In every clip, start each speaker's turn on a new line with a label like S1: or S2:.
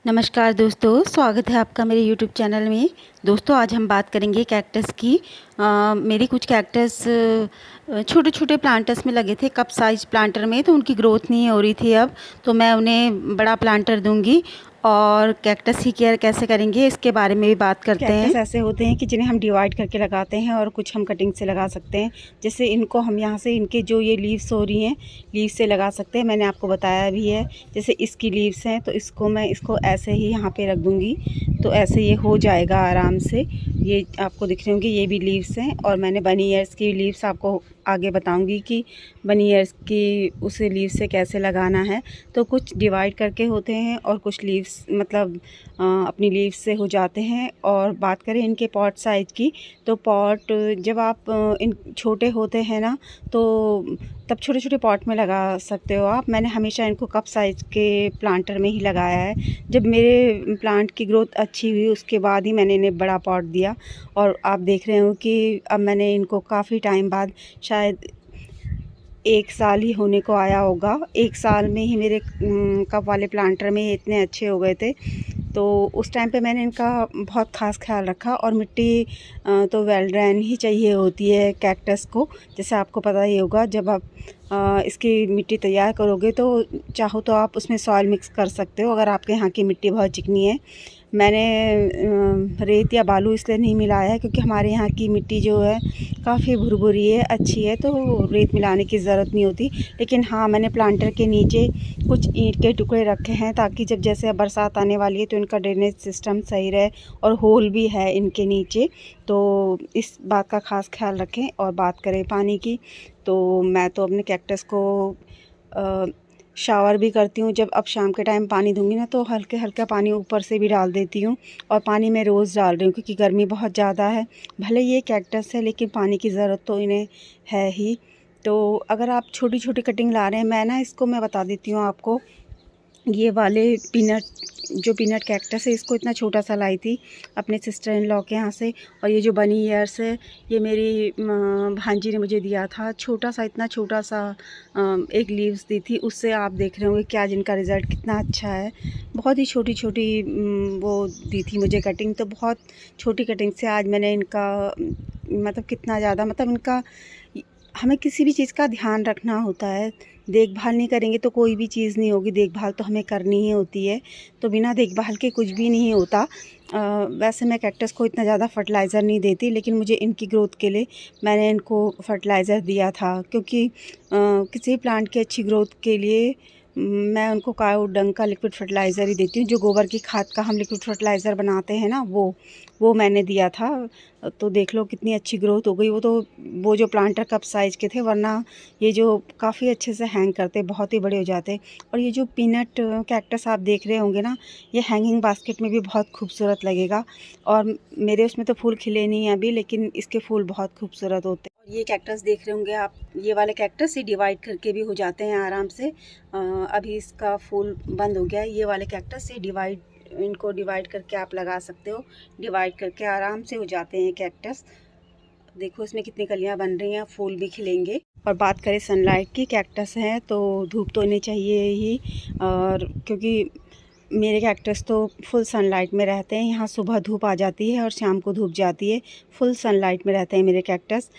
S1: नमस्कार दोस्तों, स्वागत है आपका मेरे YouTube चैनल में। दोस्तों आज हम बात करेंगे कैक्टस की। मेरी कुछ कैक्टस छोटे छोटे प्लांटर्स में लगे थे, कप साइज प्लांटर में, तो उनकी ग्रोथ नहीं हो रही थी अब। तो मैं उन्हें बड़ा प्लांटर दूंगी और कैक्टस की केयर कैसे करेंगे इसके बारे में भी बात करते हैं। कैक्टस ऐसे होते हैं कि जिन्हें हम डिवाइड करके लगाते हैं और कुछ हम कटिंग से लगा सकते हैं। जैसे इनको हम यहाँ से इनके जो ये लीव्स हो रही हैं, लीव्स से लगा सकते हैं। मैंने आपको बताया भी है। जैसे इसकी लीव्स हैं तो मैं इसको ऐसे ही यहाँ पे रख दूँगी, तो ऐसे ये हो जाएगा आराम से। ये आपको दिख रहे होंगे, ये भी लीव्स हैं। और मैंने बनी ईयर्स की लीव्स आपको आगे बताऊंगी कि बनी ईयर्स की उस लीव्स से कैसे लगाना है। तो कुछ डिवाइड करके होते हैं और कुछ लीव्स मतलब अपनी लीव्स से हो जाते हैं। और बात करें इनके पॉट साइज़ की, तो पॉट जब आप इन छोटे होते हैं ना, तो तब छोटे छोटे पॉट में लगा सकते हो आप। मैंने हमेशा इनको कप साइज़ के प्लांटर में ही लगाया है। जब मेरे प्लांट की ग्रोथ अच्छी हुई उसके बाद ही मैंने इन्हें बड़ा पॉट दिया। और आप देख रहे हो कि अब मैंने इनको काफ़ी टाइम बाद, शायद 1 साल ही होने को आया होगा, 1 साल में ही मेरे कप वाले प्लांटर में इतने अच्छे हो गए थे। तो उस टाइम पे मैंने इनका बहुत ख़ास ख्याल रखा। और मिट्टी तो वेल ड्रेन ही चाहिए होती है कैक्टस को। जैसे आपको पता ही होगा, जब आप इसकी मिट्टी तैयार करोगे तो चाहो तो आप उसमें सॉइल मिक्स कर सकते हो, अगर आपके यहाँ की मिट्टी बहुत चिकनी है। मैंने रेत या बालू इसलिए नहीं मिलाया है क्योंकि हमारे यहाँ की मिट्टी जो है काफ़ी भुरभुरी है, अच्छी है, तो रेत मिलाने की ज़रूरत नहीं होती। लेकिन हाँ, मैंने प्लांटर के नीचे कुछ ईंट के टुकड़े रखे हैं ताकि जब जैसे बरसात आने वाली है तो इनका ड्रेनेज सिस्टम सही रहे। और होल भी है इनके नीचे, तो इस बात का ख़ास ख्याल रखें। और बात करें पानी की, तो मैं तो अपने कैक्टस को शावर भी करती हूँ। जब अब शाम के टाइम पानी दूंगी ना, तो हल्के हल्का पानी ऊपर से भी डाल देती हूँ। और पानी मैं रोज़ डाल रही हूँ क्योंकि गर्मी बहुत ज़्यादा है। भले ये कैक्टस है लेकिन पानी की ज़रूरत तो इन्हें है ही। तो अगर आप छोटी छोटी कटिंग ला रहे हैं, मैं बता देती हूँ आपको। ये वाले पीनट कैक्टस है, इसको इतना छोटा सा लाई थी अपने सिस्टर इन लॉ के यहाँ से। और ये जो बनी ईयर्स है, ये मेरी भांजी ने मुझे दिया था। छोटा सा, इतना छोटा सा एक लीव्स दी थी, उससे आप देख रहे होंगे कि आज इनका रिज़ल्ट कितना अच्छा है। बहुत ही छोटी छोटी वो दी थी मुझे कटिंग, तो बहुत छोटी कटिंग से आज मैंने इनका मतलब कितना ज़्यादा, मतलब इनका हमें किसी भी चीज़ का ध्यान रखना होता है। देखभाल नहीं करेंगे तो कोई भी चीज़ नहीं होगी, देखभाल तो हमें करनी ही होती है। तो बिना देखभाल के कुछ भी नहीं होता। वैसे मैं कैक्टस को इतना ज़्यादा फर्टिलाइज़र नहीं देती, लेकिन मुझे इनकी ग्रोथ के लिए मैंने इनको फर्टिलाइज़र दिया था। क्योंकि किसी प्लांट की अच्छी ग्रोथ के लिए मैं उनको काऊ डंग का लिक्विड फर्टिलाइज़र ही देती हूँ। जो गोबर की खाद का हम लिक्विड फर्टिलाइज़र बनाते हैं ना, वो मैंने दिया था। तो देख लो कितनी अच्छी ग्रोथ हो गई। वो जो प्लांटर कप साइज़ के थे, वरना ये जो काफ़ी अच्छे से हैंग करते, बहुत ही बड़े हो जाते। और ये जो पीनट कैक्टस आप देख रहे होंगे ना, ये हैंगिंग बास्केट में भी बहुत खूबसूरत लगेगा। और मेरे उसमें तो फूल खिले नहीं हैं अभी, लेकिन इसके फूल बहुत खूबसूरत होते हैं। और ये कैक्टस देख रहे होंगे आप, ये वाले कैक्टस ये डिवाइड करके भी हो जाते हैं आराम से। अभी इसका फूल बंद हो गया है। ये वाले कैक्टस ये इनको डिवाइड करके आप लगा सकते हो। डिवाइड करके आराम से हो जाते हैं कैक्टस। देखो इसमें कितनी कलियां बन रही हैं, फूल भी खिलेंगे। और बात करें सनलाइट की, कैक्टस हैं तो धूप तो इन्हें चाहिए ही। और क्योंकि मेरे कैक्टस तो फुल सनलाइट में रहते हैं, यहाँ सुबह धूप आ जाती है और शाम को धूप जाती है। फुल सनलाइट में रहते हैं मेरे कैक्टस।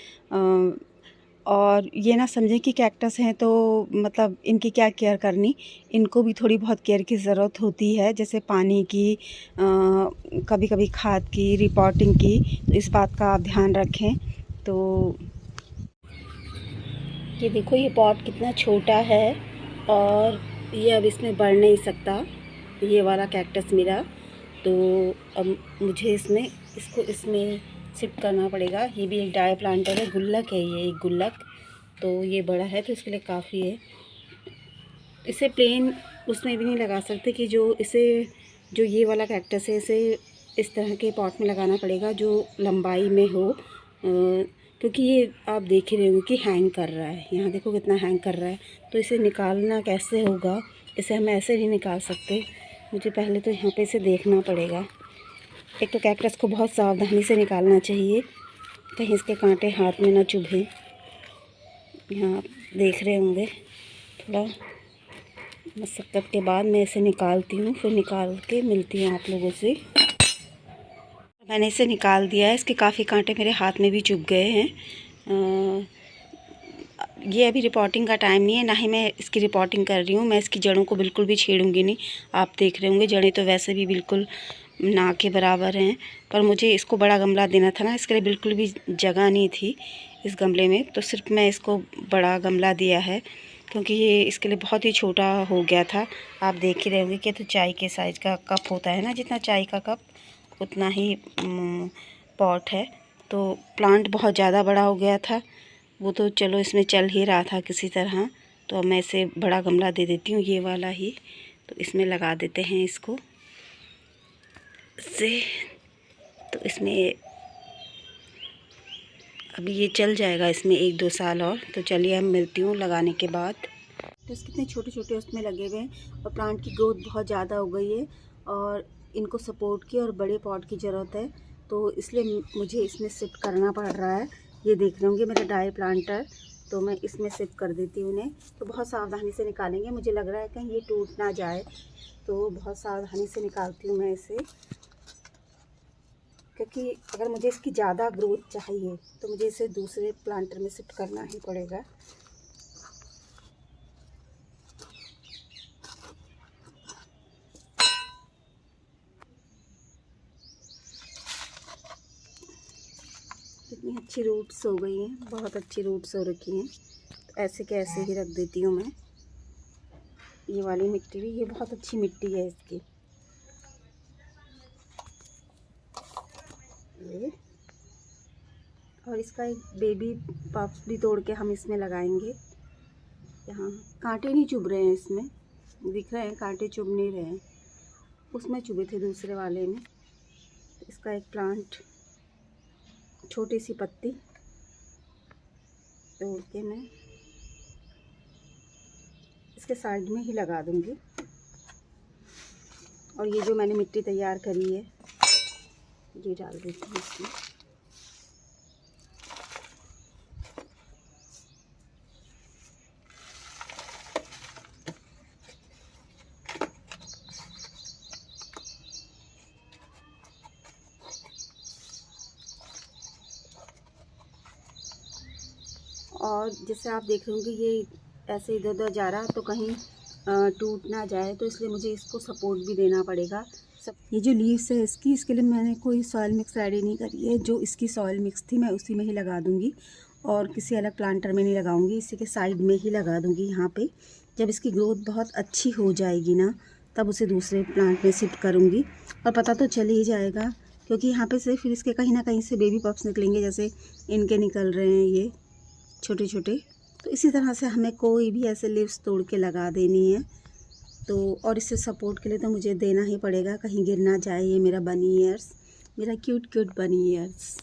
S1: और ये ना समझें कि कैक्टस हैं तो मतलब इनकी क्या केयर करनी, इनको भी थोड़ी बहुत केयर की ज़रूरत होती है। जैसे पानी की, कभी कभी खाद की, रिपोर्टिंग की, तो इस बात का आप ध्यान रखें। तो ये देखो, ये पॉट कितना छोटा है और ये अब इसमें बढ़ नहीं सकता, ये वाला कैक्टस मेरा। तो अब मुझे इसको इसमें शिफ्ट करना पड़ेगा। ये भी एक डाई प्लांटर है, गुल्लक है ये, एक गुल्लक। तो ये बड़ा है तो इसके लिए काफ़ी है। इसे प्लेन उसमें भी नहीं लगा सकते कि जो ये वाला कैक्टस है, इसे इस तरह के पॉट में लगाना पड़ेगा जो लंबाई में हो। क्योंकि ये आप देख ही रहे हो कि हैंग कर रहा है, यहाँ देखो कितना हैंग कर रहा है। तो इसे निकालना कैसे होगा, इसे हम ऐसे नहीं निकाल सकते। मुझे पहले तो यहाँ पे इसे देखना पड़ेगा। एक तो कैक्टस को बहुत सावधानी से निकालना चाहिए, कहीं इसके कांटे हाथ में ना चुभे। यहाँ आप देख रहे होंगे, थोड़ा मशक्क़त के बाद मैं इसे निकालती हूँ, फिर निकाल के मिलती हूँ आप लोगों से। मैंने इसे निकाल दिया है। इसके काफ़ी कांटे मेरे हाथ में भी चुभ गए हैं। ये अभी रिपोर्टिंग का टाइम नहीं है, ना ही मैं इसकी रिपोर्टिंग कर रही हूँ। मैं इसकी जड़ों को बिल्कुल भी छेड़ूंगी नहीं। आप देख रहे होंगे जड़ें तो वैसे भी बिल्कुल ना के बराबर हैं, पर मुझे इसको बड़ा गमला देना था ना, इसके लिए बिल्कुल भी जगह नहीं थी इस गमले में, तो सिर्फ मैं इसको बड़ा गमला दिया है क्योंकि ये इसके लिए बहुत ही छोटा हो गया था। आप देख ही रहे होंगे कि तो चाय के साइज़ का कप होता है ना, जितना चाय का कप उतना ही पॉट है। तो प्लांट बहुत ज़्यादा बड़ा हो गया था, वो तो चलो इसमें चल ही रहा था किसी तरह। तो अब मैं इसे बड़ा गमला दे देती हूँ, ये वाला ही, तो इसमें लगा देते हैं इसको से। तो इसमें अभी ये चल जाएगा इसमें 1-2 साल और। तो चलिए हम मिलती हूँ लगाने के बाद। तो कितने छोटे छोटे उसमें लगे हुए हैं और प्लांट की ग्रोथ बहुत ज़्यादा हो गई है और इनको सपोर्ट की और बड़े पॉट की ज़रूरत है, तो इसलिए मुझे इसमें शिफ्ट करना पड़ रहा है। ये देख रहे होंगे मेरे डाई प्लांटर, तो मैं इसमें शिफ्ट कर देती हूँ उन्हें। तो बहुत सावधानी से निकालेंगे, मुझे लग रहा है कहीं ये टूट ना जाए, तो बहुत सावधानी से निकालती हूँ मैं इसे, क्योंकि अगर मुझे इसकी ज़्यादा ग्रोथ चाहिए तो मुझे इसे दूसरे प्लांटर में शिफ्ट करना ही पड़ेगा। कितनी अच्छी रूट्स हो गई हैं, बहुत अच्छी रूट्स हो रखी हैं। तो ऐसे के ऐसे ही रख देती हूँ मैं। ये वाली मिट्टी भी, ये बहुत अच्छी मिट्टी है इसकी। ये और इसका एक बेबी पप्स भी तोड़ के हम इसमें लगाएंगे। यहाँ कांटे नहीं चुभ रहे हैं, इसमें दिख रहे हैं कांटे चुभ नहीं रहे हैं, उसमें चुभे थे दूसरे वाले में। इसका एक प्लांट, छोटी सी पत्ती तोड़ के मैं इसके साइड में ही लगा दूंगी। और ये जो मैंने मिट्टी तैयार करी है ये डाल देती हूँ इसमें। और जैसे आप देख रहे होंगे ये ऐसे इधर उधर जा रहा, तो कहीं टूट ना जाए, तो इसलिए मुझे इसको सपोर्ट भी देना पड़ेगा। ये जो लीव्स है इसकी, इसके लिए मैंने कोई सॉइल मिक्स रेडी नहीं करी है। जो इसकी सॉइल मिक्स थी मैं उसी में ही लगा दूंगी और किसी अलग प्लांटर में नहीं लगाऊंगी, इसी के साइड में ही लगा दूंगी यहाँ पे। जब इसकी ग्रोथ बहुत अच्छी हो जाएगी ना, तब उसे दूसरे प्लांट में शिफ्ट करूँगी। और पता तो चल ही जाएगा, क्योंकि यहाँ पे से फिर इसके कहीं ना कहीं से बेबी पप्स निकलेंगे, जैसे इनके निकल रहे हैं ये छोटे छोटे। तो इसी तरह से हमें कोई भी ऐसे लीव्स तोड़ के लगा देनी है। तो और इसे सपोर्ट के लिए तो मुझे देना ही पड़ेगा, कहीं गिर ना जाए ये मेरा बनी ईयर्स, मेरा क्यूट क्यूट बनी ईयर्स।